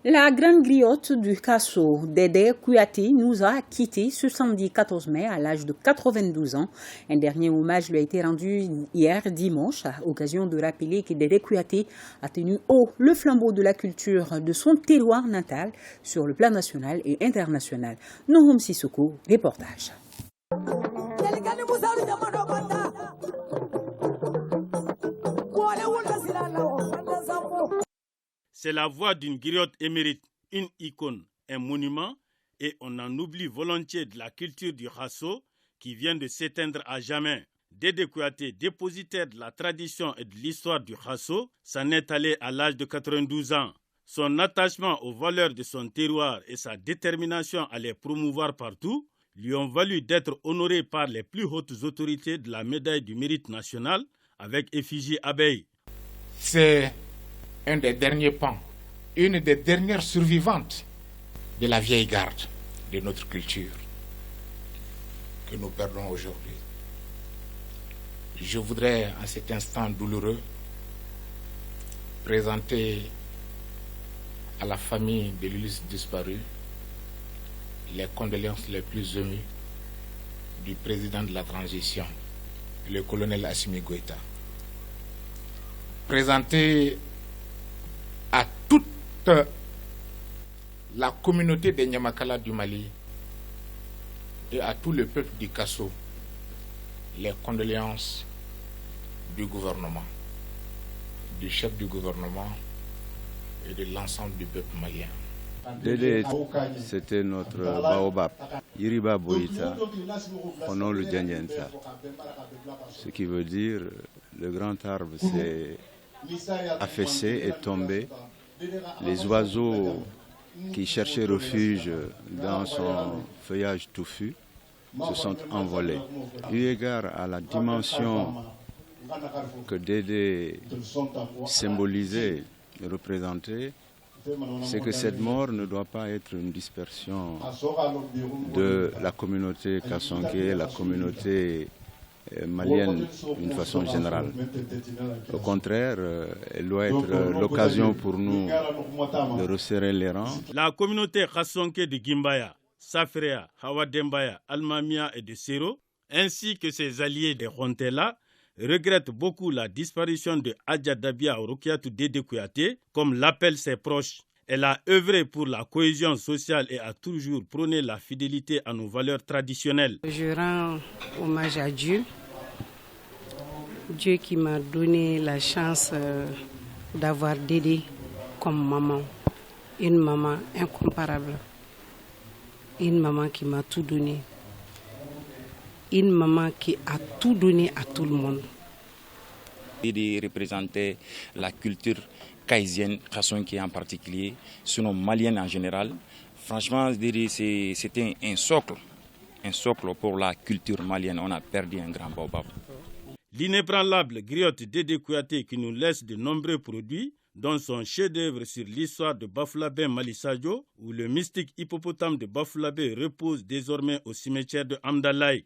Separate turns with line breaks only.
La grande griotte du Kasso, Dédé Kouyaté, nous a quittés ce samedi 14 mai à l'âge de 92 ans. Un dernier hommage lui a été rendu hier dimanche à l'occasion de rappeler que Dédé Kouyaté a tenu haut le flambeau de la culture de son terroir natal sur le plan national et international. Nohom Sissoko, reportage.
C'est la voix d'une griotte émérite, une icône, un monument, et on en oublie volontiers de la culture du Khasso qui vient de s'éteindre à jamais. Dédé Kouyaté, dépositaire de la tradition et de l'histoire du Khasso, s'en est allé à l'âge de 92 ans. Son attachement aux valeurs de son terroir et sa détermination à les promouvoir partout lui ont valu d'être honoré par les plus hautes autorités de la médaille du mérite national avec effigie abeille.
C'est un des derniers pans, une des dernières survivantes de la vieille garde de notre culture que nous perdons aujourd'hui. Je voudrais, à cet instant douloureux, présenter à la famille de l'illustre disparu les condoléances les plus émues du président de la transition, le colonel Assimi Goïta. Présenter à toute la communauté des Nyamakala du Mali et à tout le peuple du Kasso les condoléances du gouvernement, du chef du gouvernement et de l'ensemble du peuple malien.
Dédé, c'était notre baobab, Yiriba Boïta, au nom le Djanyenta. Ce qui veut dire le grand arbre s'est affaissé et tombé. Les oiseaux qui cherchaient refuge dans son feuillage touffu se sont envolés. Eu égard à la dimension que Dédé symbolisait et représentait, c'est que cette mort ne doit pas être une dispersion de la communauté Kassonké, la communauté malienne d'une façon générale. Au contraire, elle doit être l'occasion pour nous de resserrer les rangs.
La communauté Kassonké de Gimbaya, Safrea, Hawadembaya, Almamia et de Sero, ainsi que ses alliés de Rontela, regrettent beaucoup la disparition de Adja Dabia Rokiatou Dédé Kouyaté, comme l'appellent ses proches. Elle a œuvré pour la cohésion sociale et a toujours prôné la fidélité à nos valeurs traditionnelles.
Je rends hommage à Dieu, Dieu qui m'a donné la chance d'avoir Dédé comme maman, une maman incomparable, une maman qui m'a tout donné. Une maman qui a tout donné à tout le monde.
Dédé représentait la culture kaïsienne, Kassonké en particulier, sinon malienne en général. Franchement, Dédé, c'était un socle pour la culture malienne. On a perdu un grand baobab.
L'inébranlable griotte Dédé Kouyaté qui nous laisse de nombreux produits, dont son chef-d'œuvre sur l'histoire de Bafoulabé Malisadio, où le mystique hippopotame de Bafoulabé repose désormais au cimetière de Amdalaï.